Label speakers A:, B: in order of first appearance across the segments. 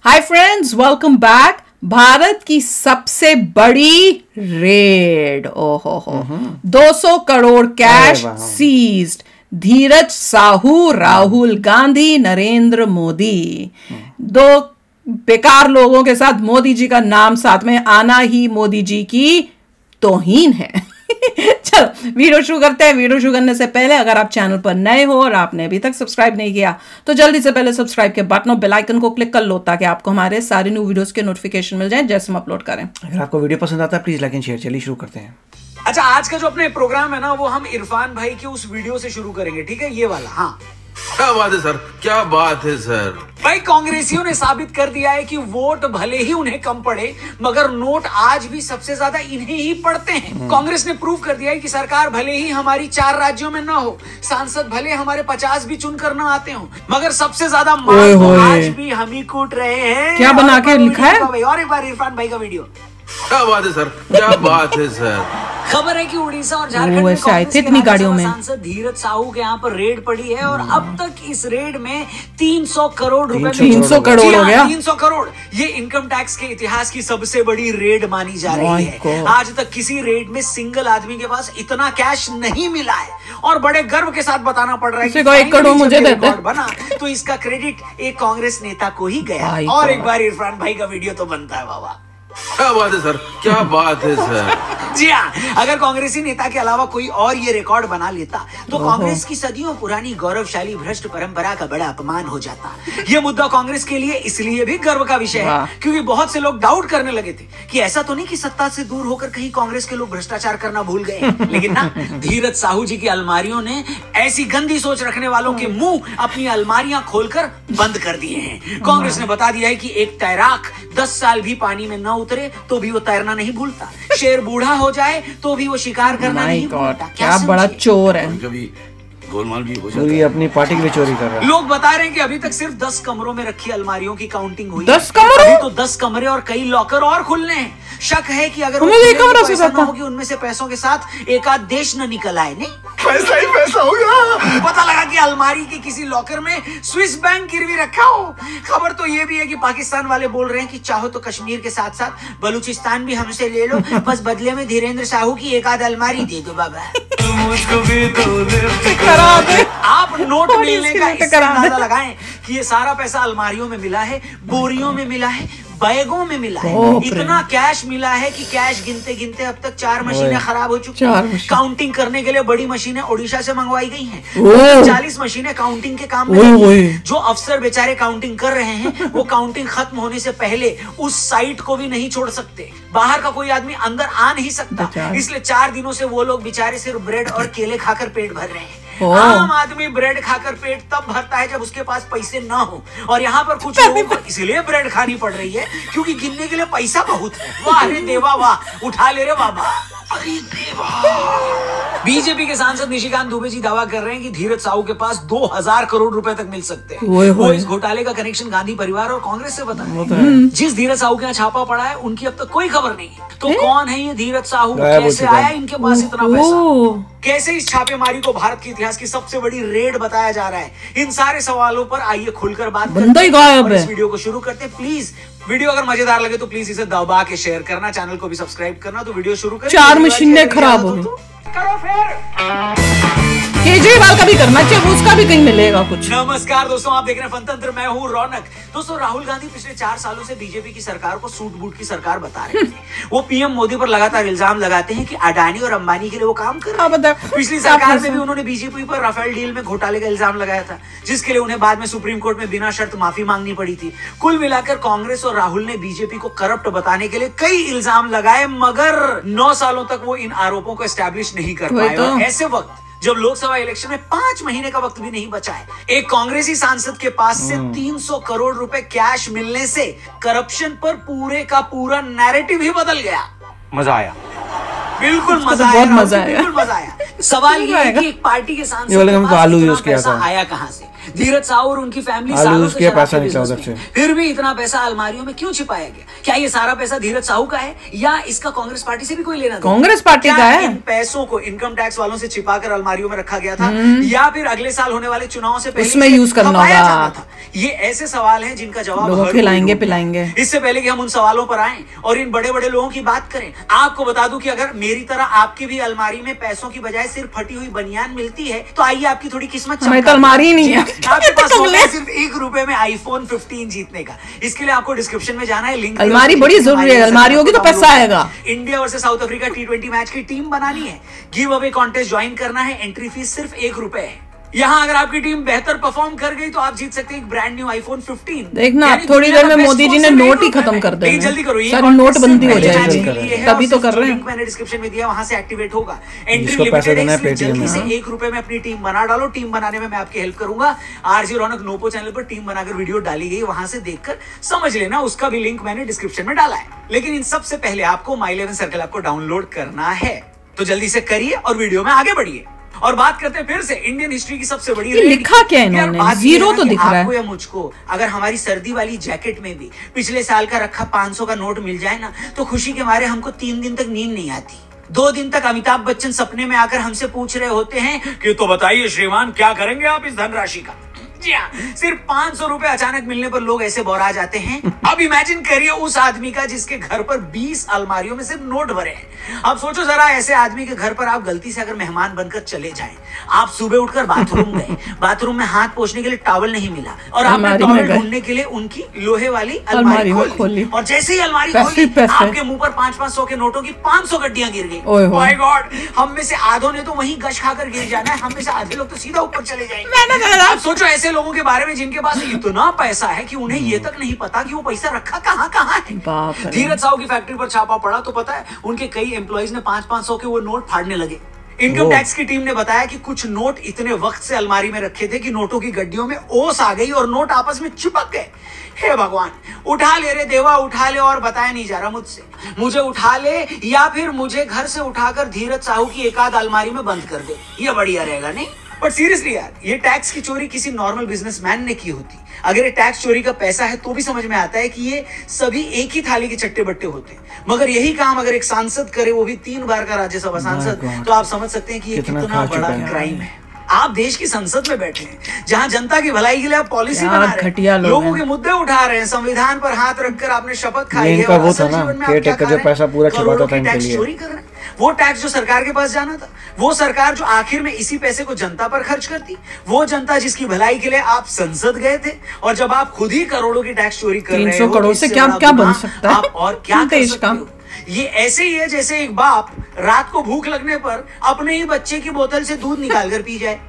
A: Hi friends, welcome back. Bharat की सबसे बड़ी रेड, ओहो 200 करोड़ कैश सीज्ड। धीरज साहू, राहुल गांधी, नरेंद्र मोदी, दो बेकार लोगों के साथ मोदी जी का नाम साथ में आना ही मोदी जी की तौहीन है। चलो वीडियो शुरू करते हैं। वीडियो शुरू करने से पहले अगर आप चैनल पर नए हो और आपने अभी तक सब्सक्राइब नहीं किया तो जल्दी से पहले सब्सक्राइब के बटन और बेल आइकन को क्लिक कर लो ताकि आपको हमारे सारे न्यू वीडियोस के नोटिफिकेशन मिल जाए जैसे हम अपलोड करें।
B: अगर आपको वीडियो पसंद आता है प्लीज लाइक एंड शेयर। चलिए शुरू करते हैं।
C: अच्छा, आज का जो अपने प्रोग्राम है ना वो हम इरफान भाई के उस वीडियो से शुरू करेंगे, ठीक है? ये वाला। हाँ,
D: क्या बात है सर, क्या बात है सर।
C: भाई कांग्रेसियों ने साबित कर दिया है कि वोट भले ही उन्हें कम पड़े मगर नोट आज भी सबसे ज्यादा इन्हें ही पड़ते हैं। कांग्रेस ने प्रूव कर दिया है कि सरकार भले ही हमारी 4 राज्यों में ना हो, सांसद भले हमारे 50 भी चुनकर ना आते हो, मगर सबसे ज्यादा मार तो आज भी हम ही कूट रहे हैं।
A: क्या बना के लिखा है?
C: और एक बार इरफान भाई का वीडियो।
D: क्या बात है सर, क्या बात है सर।
C: खबर है कि उड़ीसा और झारखंड में कांग्रेस
A: इतनी गाड़ियों में
C: सांसद धीरज साहू के यहाँ पर रेड पड़ी है और अब तक इस रेड में 300 करोड़ रुपए
A: 300 करोड़ हो गया।
C: 300 करोड़ ये इनकम टैक्स के इतिहास की सबसे बड़ी रेड मानी जा रही है। आज तक किसी रेड में सिंगल आदमी के पास इतना कैश नहीं मिला है और बड़े गर्व के साथ बताना पड़ रहा है कि
A: 1 करोड़ मुझे देते
C: बना तो इसका क्रेडिट एक कांग्रेस नेता को ही गया। और एक बार इरफान भाई का वीडियो तो बनता है बाबा।
D: क्या बात है सर, क्या बात है सर।
C: जी हाँ, अगर कांग्रेसी नेता के अलावा कोई और ये रिकॉर्ड बना लेता तो कांग्रेस की सदियों पुरानी गौरवशाली भ्रष्ट परंपरा का बड़ा अपमान हो जाता। ये मुद्दा कांग्रेस के लिए इसलिए भी गर्व का विषय है क्योंकि बहुत से लोग डाउट करने लगे थे कि ऐसा तो नहीं कि सत्ता से दूर होकर कहीं कांग्रेस के लोग भ्रष्टाचार करना भूल गए। लेकिन ना, धीरज साहू जी की अलमारियों ने ऐसी गंदी सोच रखने वालों के मुंह अपनी अलमारियां खोलकर बंद कर दिए हैं। कांग्रेस ने बता दिया है कि एक तैराक 10 साल भी पानी में न उतरे तो भी वो तैरना नहीं भूलता, शेर बूढ़ा हो जाए तो भी वो शिकार करना नहीं भूलता।
A: क्या बड़ा चोर है।
D: कभी गोलमाल भी हो
B: जाता है। अपनी पार्टी की भी चोरी कर रहा है।
C: लोग बता रहे हैं कि अभी तक सिर्फ 10 कमरों में रखी अलमारियों की काउंटिंग हुई।
A: 10 कमरों?
C: अभी तो 10 कमरे और कई लॉकर और खुलने हैं। शक है कि अगर उनमें से पैसों के साथ एक आध देश न निकल आए। नहीं,
D: पैसा ही पैसा होगा।
C: पता लगा कि अलमारी के किसी लॉकर में स्विस बैंक गिरवी रखा हो। खबर तो ये भी है कि पाकिस्तान वाले बोल रहे हैं कि चाहो तो कश्मीर के साथ साथ बलूचिस्तान भी हमसे ले लो, बस बदले में धीरेन्द्र साहू की एक आध अलमारी दे दो बाबा। आप नोट मिलने का इससे अंदाजा लगाएं कि ये सारा पैसा अलमारियों में मिला है, बोरियों में मिला है, बैगों में मिला है। इतना कैश मिला है कि कैश गिनते गिनते अब तक 4 मशीनें खराब हो चुकी हैं। काउंटिंग करने के लिए बड़ी मशीनें ओडिशा से मंगवाई गई हैं। 40 मशीनें काउंटिंग के काम में लगी। जो अफसर बेचारे काउंटिंग कर रहे हैं वो काउंटिंग खत्म होने से पहले उस साइट को भी नहीं छोड़ सकते। बाहर का कोई आदमी अंदर आ नहीं सकता, इसलिए 4 दिनों से वो लोग बेचारे सिर्फ ब्रेड और केले खाकर पेट भर रहे हैं। आम आदमी ब्रेड खाकर पेट तब भरता है जब उसके पास पैसे ना हो, और यहाँ पर कुछ लोगों को इसलिए ब्रेड खानी पड़ रही है क्योंकि गिनने के लिए पैसा बहुत है। वाह रे देवा वाह, उठा ले रे बाबा। अरे देवा। बीजेपी के सांसद निशिकांत दुबे जी दावा कर रहे हैं कि धीरज साहू के पास 2000 करोड़ रुपए तक मिल सकते हैं। वो इस घोटाले का कनेक्शन गांधी परिवार और कांग्रेस से बता रहे हैं। जिस धीरज साहू के यहाँ छापा पड़ा है उनकी अब तक कोई खबर नहीं है। तो कौन है ये धीरज साहू, कैसे आया इनके पास इतना पैसा, कैसे इस छापेमारी को भारत के इतिहास की सबसे बड़ी रेड बताया जा रहा है? इन सारे सवालों पर आइए खुलकर बात करते हैं और इस वीडियो को शुरू करते हैं। प्लीज वीडियो अगर मजेदार लगे तो प्लीज इसे दबा के शेयर करना, चैनल को भी सब्सक्राइब करना। तो वीडियो शुरू करें।
A: 4 मशीनें खराब हो गई।
C: करो फिर।
A: केजरीवाल का भी करना चाहिए, उसका भी कहीं मिलेगा कुछ।
C: नमस्कार दोस्तों, आप देख रहे हैं फनतंत्र, मैं हूं रौनक। दोस्तों, राहुल गांधी पिछले 4 सालों से बीजेपी की सरकार को सूट बूट की सरकार बता रहे थे। वो पीएम मोदी पर लगातार इल्जाम लगाते हैं कि अडानी और अंबानी के लिए वो काम कर रहे हैं। पिछली सरकार में भी उन्होंने बीजेपी पर राफेल डील में घोटाले का इल्जाम लगाया था, जिसके लिए उन्हें बाद में सुप्रीम कोर्ट में बिना शर्त माफी मांगनी पड़ी थी। कुल मिलाकर कांग्रेस और राहुल ने बीजेपी को करप्ट बताने के लिए कई इल्जाम लगाए मगर 9 सालों तक वो इन आरोपों को एस्टैब्लिश नहीं कर पाए। और ऐसे वक्त जब लोकसभा इलेक्शन में 5 महीने का वक्त भी नहीं बचा है, एक कांग्रेसी सांसद के पास से 300 करोड़ रुपए कैश मिलने से करप्शन पर पूरे का पूरा नैरेटिव ही बदल गया।
B: मजा आया,
C: बिल्कुल मजा आया, बिल्कुल मजा आया। सवाल ये है कि एक पार्टी के सांसद
B: पैसा
C: आया कहां से? धीरज साहू और उनकी फैमिली
B: सालों से पैसा निकला उधर से,
C: फिर भी इतना पैसा अलमारियों में क्यों छिपाया गया? क्या ये सारा पैसा धीरज साहू का है या इसका कांग्रेस पार्टी से भी कोई लेना?
A: कांग्रेस पार्टी का है।
C: इन पैसों को इनकम टैक्स वालों से छिपाकर अलमारियों में रखा गया था या फिर अगले साल होने वाले चुनाव से पहले
A: उसमें यूज करना होगा?
C: ये ऐसे सवाल हैं जिनका जवाब
A: लोगों खिलाएंगे पिलाएंगे।
C: इससे पहले कि हम उन सवालों पर आएं और इन बड़े बड़े लोगों की बात करें, आपको बता दूं कि अगर मेरी तरह आपकी भी अलमारी में पैसों की बजाय सिर्फ फटी हुई बनियान मिलती है तो आइए आपकी थोड़ी किस्मत
A: चमका। अलमारी ही नहीं है
C: आपके पास होगा सिर्फ ₹1 में iPhone 15 जीतने का। इसके लिए आपको डिस्क्रिप्शन में जाना है, लिंक।
A: अलमारी बड़ी जरूरी है, अलमारी होगी तो पैसा आएगा।
C: India versus south Africa T20 match की टीम बनानी है, गिव अवे कॉन्टेस्ट ज्वाइन करना है, एंट्री फीस सिर्फ ₹1 है। यहाँ अगर आपकी टीम बेहतर परफॉर्म कर गई तो आप जीत सकते हैं एक ब्रांड न्यू iPhone 15।
A: देखना थोड़ी देर में मोदी जी ने नोट ही खत्म कर देना,
C: जल्दी करो,
A: सारी नोटबंदी हो जाएगी, तभी तो कर रहे हैं।
C: मैंने डिस्क्रिप्शन में दिया, वहां से एक्टिवेट होगा। एंट्री लिमिटेड है, जल्दी से ₹1 में अपनी टीम बना डालो। टीम बनाने में मैं आपकी हेल्प करूंगा। आरजे रौनक नोपो चैनल पर टीम बनाकर वीडियो डाली गई, वहां से देखकर समझ लेना, उसका भी लिंक मैंने डिस्क्रिप्शन में डाला है। लेकिन इन सबसे पहले आपको माई 11 सर्कल आपको डाउनलोड करना है, तो जल्दी से करिए और वीडियो में आगे बढ़िए। और बात करते हैं फिर से इंडियन हिस्ट्री की सबसे बड़ी रेड।
A: लिखा क्या है इन्होंने? जीरो तो दिख रहा है।
C: आपको या मुझको अगर हमारी सर्दी वाली जैकेट में भी पिछले साल का रखा 500 का नोट मिल जाए ना, तो खुशी के मारे हमको 3 दिन तक नींद नहीं आती। 2 दिन तक अमिताभ बच्चन सपने में आकर हमसे पूछ रहे होते हैं कि तो बताइए श्रीमान क्या करेंगे आप इस धनराशि का। जी हाँ, सिर्फ ₹500 अचानक मिलने पर लोग ऐसे बोरा जाते हैं। अब इमेजिन करिए उस आदमी का जिसके घर पर 20 अलमारियों में सिर्फ नोट भरे हैं। अब सोचो जरा, ऐसे आदमी के घर पर आप गलती से अगर मेहमान बनकर चले जाएं, आप सुबह उठकर बाथरूम गए, बाथरूम में हाथ पोंछने के लिए टॉवल नहीं मिला और आपने टॉवल ढूंढने के लिए उनकी लोहे वाली अलमारी खोली और जैसे ही अलमारी खोली आपके मुंह पर 500-500 के नोटों की 500 गड्डियां गिर गई। माय गॉड, हम में से आधों ने तो वहीं गश खाकर गिर जाना है, हम में से आधे लोग तो सीधा ऊपर चले जाएंगे। आप सोचो ऐसे लोगों के बारे में जिनके पास इतना पैसा है कि उन्हें ये तक नहीं पता कि वो पैसा रखा कहाँ है। धीरज साहू की फैक्ट्री पर छापा पड़ा तो पता है उनके कई एम्प्लॉइज ने 500-500 के वो नोट फाड़ने लगे। इनकम टैक्स की टीम ने बताया कि कुछ नोट इतने वक्त से अलमारी में रखे थे कि नोटों की गड्डियों में ओस आ गई और नोट आपस में चिपक गए। हे भगवान, उठा ले रे देवा, उठा ले, और बताया नहीं जा रहा मुझसे। मुझे उठा ले या फिर मुझे घर से उठाकर धीरज साहू की एक आध अलमारी में बंद कर दे, ये बढ़िया रहेगा नहीं? बट सीरियसली यार, ये टैक्स की चोरी किसी नॉर्मल बिजनेसमैन ने की होती, अगर ये टैक्स चोरी का पैसा है तो भी समझ में आता है कि ये सभी एक ही थाली के चट्टे बट्टे होते हैं। मगर यही काम अगर एक सांसद करे, वो भी 3 बार का राज्यसभा सांसद, तो आप समझ सकते हैं कि ये कितना बड़ा क्राइम है। आप देश की संसद में बैठे हैं जहां जनता की भलाई के लिए आप पॉलिसी बना रहे हैं, लोगों के मुद्दे उठा रहे हैं, संविधान पर हाथ रखकर आपने शपथ खाई है और असल जीवन में आप क्या खा रहे हैं? टैक्स चोरी कर रहे हैं। वो टैक्स जो सरकार के पास जाना था, वो सरकार जो आखिर में इसी पैसे को जनता पर खर्च करती, वो जनता जिसकी भलाई के लिए आप संसद गए थे, और जब आप खुद ही करोड़ों की टैक्स चोरी कर रहे हो,
A: 300 करोड़ से क्या क्या बन सकता है?
C: आप और क्या कर सकते हो? ये ऐसे ही है जैसे एक बाप रात को भूख लगने पर अपने ही बच्चे की बोतल से दूध निकाल कर पी जाए।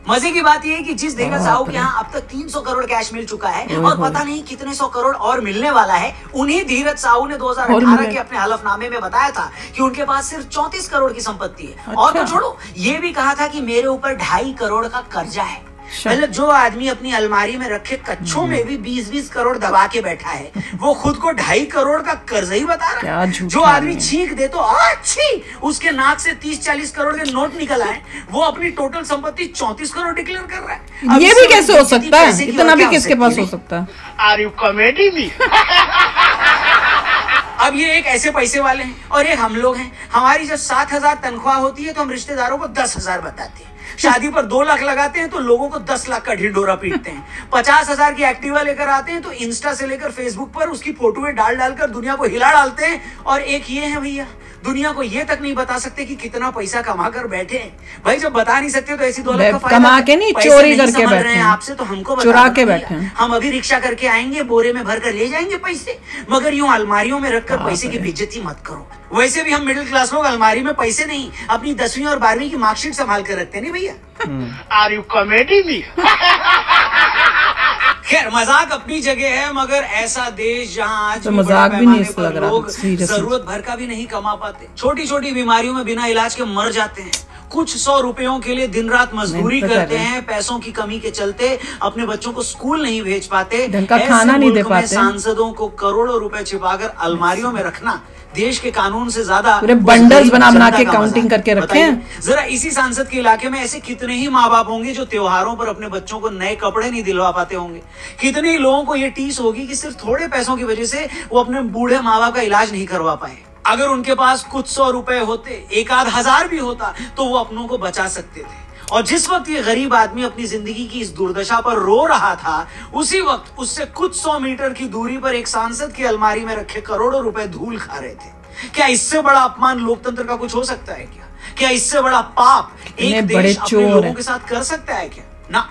C: मजे की बात यह है कि जिस धीरज साहू के यहाँ अब तक 300 करोड़ कैश मिल चुका है और पता नहीं कितने 100 करोड़ और मिलने वाला है, उन्हीं धीरज साहू ने 2018 के अपने हलफनामे में बताया था कि उनके पास सिर्फ 34 करोड़ की संपत्ति है। अच्छा। और तो छोड़ो, ये भी कहा था कि मेरे ऊपर 2.5 करोड़ का कर्जा है। मतलब जो आदमी अपनी अलमारी में रखे कच्छों में भी 20-20 करोड़ दबा के बैठा है, वो खुद को 2.5 करोड़ का कर्ज ही बता रहा है। जो आदमी छींक दे तो अच्छी उसके नाक से 30-40 करोड़ के नोट निकल आए, वो अपनी टोटल संपत्ति 34 करोड़ डिक्लेयर कर रहा है।
A: ये भी कैसे हो सकता है? इतना भी किसके पास हो सकता है?
C: Are you comedy me? अब ये एक ऐसे पैसे वाले हैं और एक हम लोग हैं। हमारी जब 7,000 तनख्वाह होती है तो हम रिश्तेदारों को 10,000 बताते हैं। शादी पर 2 लाख लगाते हैं तो लोगों को 10 लाख का ढिंडोरा पीटते हैं। 50,000 की एक्टिवा लेकर आते हैं तो इंस्टा से लेकर फेसबुक पर उसकी फोटोएं डालकर दुनिया को हिला डालते हैं। और एक ये है भैया, दुनिया को ये तक नहीं बता सकते कि कितना पैसा कमा कर बैठे हैं। भाई जब बता नहीं सकते तो ऐसी दौलत का फायदा
A: कमा के नहीं, चोरी करके बैठे हैं।
C: आपसे तो हमको
A: चुरा के बैठे हैं।
C: हम अभी रिक्शा करके आएंगे, बोरे में भर कर ले जाएंगे पैसे, मगर यूं अलमारियों में रखकर पैसे की बेइज्जती मत करो। वैसे भी हम मिडिल क्लास लोग अलमारी में पैसे नहीं, अपनी 10वीं और 12वीं की मार्कशीट संभाल कर रखते नहीं भैया। Are you comedy me? खैर, मजाक अपनी जगह है, मगर ऐसा देश जहां आज
A: तो मजाक भी नहीं लग रहा,
C: लोग जरूरत भर का भी नहीं कमा पाते, छोटी छोटी बीमारियों में बिना इलाज के मर जाते हैं, कुछ 100 रुपयों के लिए दिन रात मजदूरी करते हैं, पैसों की कमी के चलते अपने बच्चों को स्कूल नहीं भेज पाते,
A: ढंग का खाना नहीं दे पाते,
C: सांसदों को करोड़ों रुपए छिपाकर अलमारियों में रखना देश के कानून से ज्यादा
A: पूरे बंडल्स बना के काउंटिंग करके रखे हैं।
C: जरा इसी सांसद के इलाके में ऐसे कितने ही माँ बाप होंगे जो त्योहारों पर अपने बच्चों को नए कपड़े नहीं दिलवा पाते होंगे। कितने ही लोगों को ये टीस होगी कि सिर्फ थोड़े पैसों की वजह से वो अपने बूढ़े माँ बाप का इलाज नहीं करवा पाए। अगर उनके पास कुछ 100 रुपए होते, 1,000 भी होता, तो वो अपनों को बचा सकते थे। और जिस वक्त ये गरीब आदमी अपनी जिंदगी की इस दुर्दशा पर रो रहा था, उसी वक्त उससे कुछ 100 मीटर की दूरी पर एक सांसद की अलमारी में रखे करोड़ों रुपए धूल खा रहे थे। क्या इससे बड़ा अपमान लोकतंत्र का कुछ हो सकता है क्या? क्या इससे बड़ा पाप एक देश अपने लोगों के साथ कर सकता है क्या? ना,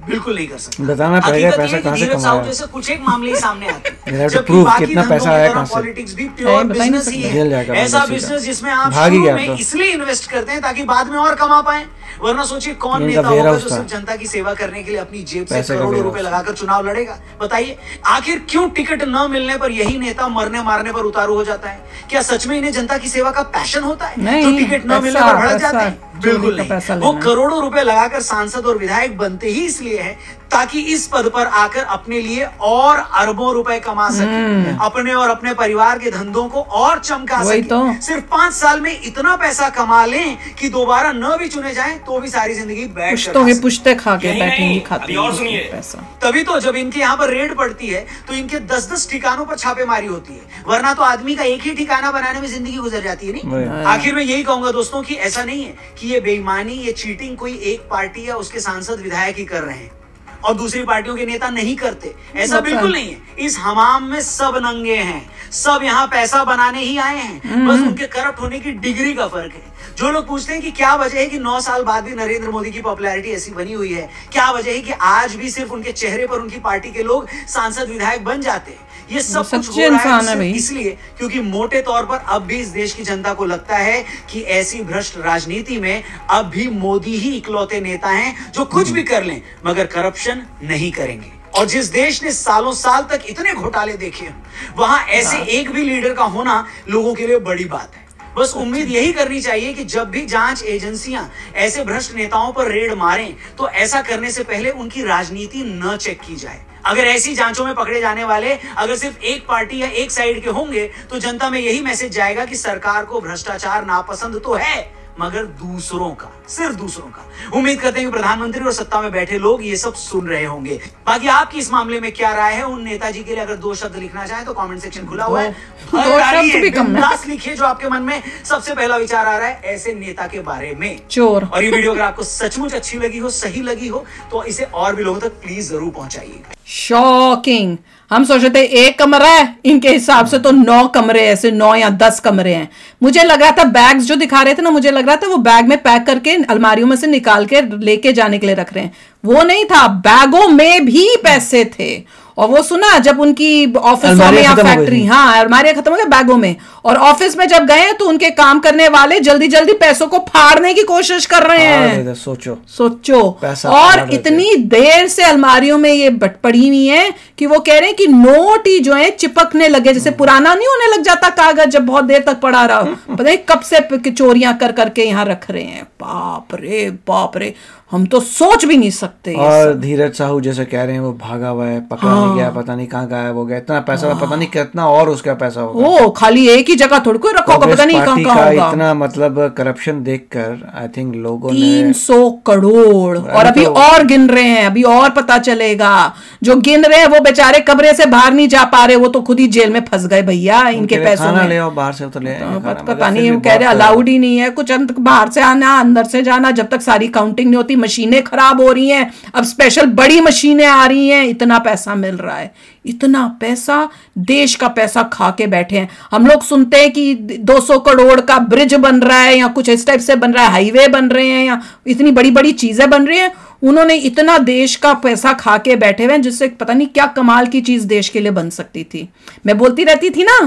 C: बिल्कुल नहीं कर सकता।
B: बताना पड़ेगा पैसा कहां से कमाया।
C: जैसे कुछ एक मामले सामने आते हैं
B: जबकि बाकी कितना पैसा आया कहां से।
C: पॉलिटिक्स भी प्योर बिजनेस ही है, ऐसा बिजनेस जिसमें आप शुरू में इसलिए इन्वेस्ट करते हैं ताकि बाद में और कमा पाए। वरना सोचिए कौन नेता होगा जो सिर्फ जनता की सेवा करने के लिए अपनी जेब से करोड़ों रुपए लगाकर चुनाव लड़ेगा? बताइए, आखिर क्यों टिकट न मिलने पर यही नेता मरने मारने पर उतारू हो जाता है? क्या सच में इन्हें जनता की सेवा का पैशन होता है जो टिकट न मिलने पर भड़क जाते हैं? बिल्कुल नहीं। वो करोड़ों रुपए लगाकर सांसद और विधायक बनते ही इसलिए है ताकि इस पद पर आकर अपने लिए और अरबों रुपए कमा सके, अपने और अपने परिवार के धंधों को और चमका सके।
A: तो
C: सिर्फ 5 साल में इतना पैसा कमा लें कि दोबारा न भी चुने जाएं तो भी सारी जिंदगी
A: पुश्ते खा के बैठेंगे, खाते हैं पैसा।
C: तभी तो जब इनके यहाँ पर रेड पड़ती है तो इनके 10-10 ठिकानों पर छापेमारी होती है, वरना तो आदमी का एक ही ठिकाना बनाने में जिंदगी गुजर जाती है। नहीं, आखिर में यही कहूंगा दोस्तों कि ऐसा नहीं है कि ये बेईमानी, ये चीटिंग कोई एक पार्टी या उसके सांसद विधायक ही कर रहे हैं और दूसरी पार्टियों के नेता नहीं करते। ऐसा बिल्कुल नहीं है। इस हमाम में सब नंगे हैं, सब यहाँ पैसा बनाने ही आए हैं, बस उनके करप्ट होने की डिग्री का फर्क है। जो लोग पूछते हैं कि क्या वजह है कि 9 साल बाद भी नरेंद्र मोदी की पॉपुलैरिटी ऐसी बनी हुई है, क्या वजह है कि आज भी सिर्फ उनके चेहरे पर उनकी पार्टी के लोग सांसद विधायक बन जाते हैं, ये सब कुछ हो रहा है इसलिए क्योंकि मोटे तौर पर अब भी इस देश की जनता को लगता है कि ऐसी भ्रष्ट राजनीति में अब भी मोदी ही इकलौते नेता हैं जो कुछ भी कर लें मगर करप्शन नहीं करेंगे। और जिस देश ने सालों साल तक इतने घोटाले देखे हैं, वहां ऐसे एक भी लीडर का होना लोगों के लिए बड़ी बात है। बस उम्मीद यही करनी चाहिए कि जब भी जांच एजेंसियां ऐसे भ्रष्ट नेताओं पर रेड मारें तो ऐसा करने से पहले उनकी राजनीति न चेक की जाए। अगर ऐसी जांचों में पकड़े जाने वाले अगर सिर्फ एक पार्टी या एक साइड के होंगे तो जनता में यही मैसेज जाएगा कि सरकार को भ्रष्टाचार नापसंद तो है मगर दूसरों का, सिर्फ दूसरों का। उम्मीद करते हैं कि प्रधानमंत्री और सत्ता में बैठे लोग ये सब सुन रहे होंगे। बाकी आपकी इस मामले में क्या राय है? उन नेताजी के लिए अगर 2 शब्द लिखना चाहें तो कमेंट सेक्शन खुला हुआ है,
A: 2 शब्द भी कम है।
C: लिखिए जो आपके मन में सबसे पहला विचार आ रहा है ऐसे नेता के बारे में।
A: चोर।
C: और ये वीडियो अगर आपको सचमुच अच्छी लगी हो, सही लगी हो, तो इसे और भी लोगों तक प्लीज जरूर पहुंचाइए।
A: शॉकिंग। हम सोच रहे थे 1 कमरा है, इनके हिसाब से तो 9 कमरे, ऐसे 9 या 10 कमरे हैं। मुझे लग रहा था बैग्स जो दिखा रहे थे ना, मुझे लग रहा था वो बैग में पैक करके अलमारियों में से निकाल के लेके जाने के लिए रख रहे हैं। वो नहीं था, बैगों में भी पैसे थे। और वो सुना जब उनकी ऑफिसों में या फैक्ट्री, हाँ अलमारियां खत्म हो गई बैगों में, और ऑफिस में जब गए तो उनके काम करने वाले जल्दी जल्दी पैसों को फाड़ने की कोशिश कर रहे हैं। सोचो और इतनी देर से अलमारियों में ये पड़ी हुई है कि वो कह रहे हैं कि नोट ही जो है चिपकने लगे, जैसे पुराना नहीं होने लग जाता कागज जब बहुत देर तक पड़ा रहा, पता नहीं कब से चोरियां कर करके यहाँ रख रहे हैं। बाप रे, हम तो सोच भी नहीं सकते।
B: और धीरज साहू जैसे कह रहे हैं वो भागा हुआ है, पकड़ा नहीं गया, पता नहीं कहाँ गायब हो गया, इतना पैसा पता नहीं कितना और उसका पैसा होगा।
A: ओ खाली एक ही जगह थोड़ी कोई रखा होगा, पता नहीं कहाँ होगा।
B: इतना मतलब करप्शन देखकर आई थिंक लोगों ने
A: 300 करोड़ और अभी और गिन रहे हैं, अभी और पता चलेगा। जो गिन रहे हैं वो बेचारे कमरे से बाहर नहीं जा पा रहे, वो तो खुद ही जेल में फंस गए भैया इनके पैसों में।
B: ले बाहर से तो ले
A: पता नहीं, कह रहे अलाउड ही नहीं है कुछ, बाहर से आना अंदर से जाना, जब तक सारी काउंटिंग नहीं होती। मशीनें खराब हो रही हैं, अब स्पेशल बड़ी मशीनें आ रही हैं, इतना पैसा मिल रहा है, इतना पैसा, देश का पैसा खा के बैठे हैं। हम लोग सुनते हैं कि 200 करोड़ का ब्रिज बन रहा है या कुछ इस टाइप से बन रहा है, हाईवे बन रहे हैं या इतनी बड़ी बड़ी चीजें बन रही हैं। उन्होंने इतना देश का पैसा खा के बैठे हुए हैं जिससे पता नहीं क्या कमाल की चीज देश के लिए बन सकती थी। मैं बोलती रहती थी ना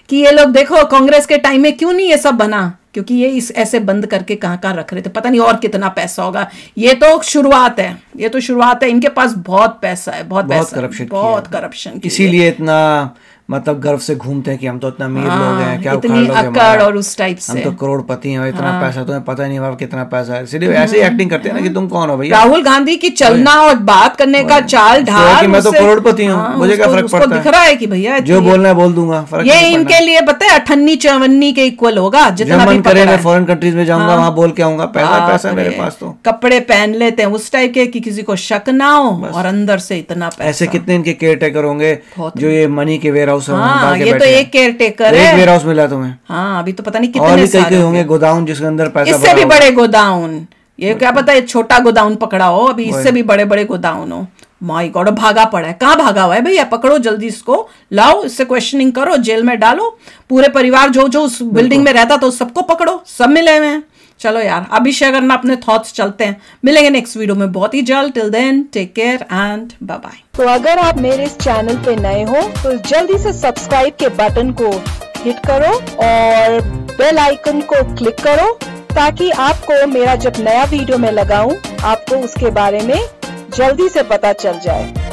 A: कि ये लोग देखो कांग्रेस के टाइम में क्यों नहीं ये सब बना, क्योंकि ये इस ऐसे बंद करके कहाँ रख रहे थे, पता नहीं और कितना पैसा होगा। ये तो शुरुआत है, इनके पास बहुत पैसा है, बहुत करप्शन, इसीलिए इतना
B: मतलब गर्व से घूमते हैं कि हम तो इतना अमीर लोग हैं, क्या उखाड़
A: इतनी
B: लोगे
A: अकड़
B: हमारा,
A: और उस टाइप से
B: हम तो करोड़पति हैं, इतना पैसा तुम्हें पता ही नहीं हुआ कितना पैसा है, इसलिए ऐसे ही एक्टिंग करते हैं ना कि तुम कौन हो भैया।
A: राहुल गांधी की चलना और बात करने का चाल ढाल,
B: मैं तो करोड़पति हूँ, मुझे क्या फर्क पड़ता है,
A: दिख रहा है कि भैया
B: जो बोलना है बोल दूंगा, फर्क
A: ये इनके लिए पता है 58-54 के इक्वल होगा, जितना भी
B: करे मैं फॉरेन कंट्रीज में जाऊंगा, वहां बोल के आऊंगा, पैसा मेरे पास, तो
A: कपड़े पहन लेते हैं उस टाइप के कि किसी को शक ना हो, और अंदर से इतना पैसा।
B: ऐसे कितने इनके केयर टेकर होंगे जो ये मनी के वेयर हाउस
A: ये तो एक केयर टेकर है,
B: एक वेयर हाउस मिला तुम्हें।
A: हाँ, अभी तो पता नहीं
B: और
A: कितने
B: कई होंगे गोदाउन जिसके अंदर पैसा,
A: इससे भी बड़े गोदाउन, ये क्या पता है छोटा गोदाउन पकड़ा हो, अभी इससे भी बड़े बड़े गोदाउन हो। माय गॉड, भागा पड़ा है, कहाँ भागा हुआ है भैया, पकड़ो जल्दी इसको, लाओ इससे क्वेश्चनिंग करो, जेल में डालो, पूरे परिवार जो जो उस बिल्डिंग में रहता तो सबको पकड़ो, सब मिले हुए हैं। चलो यार, अभी शेयर करना अपने थॉट्स, चलते हैं, मिलेंगे नेक्स्ट वीडियो में बहुत ही जल्द। Till then take care and bye bye.
E: तो अगर आप मेरे इस चैनल पे नए हो तो जल्दी से सब्सक्राइब के बटन को हिट करो और बेल आइकन को क्लिक करो, ताकि आपको मेरा जब नया वीडियो मैं लगाऊं आपको उसके बारे में जल्दी से पता चल जाए।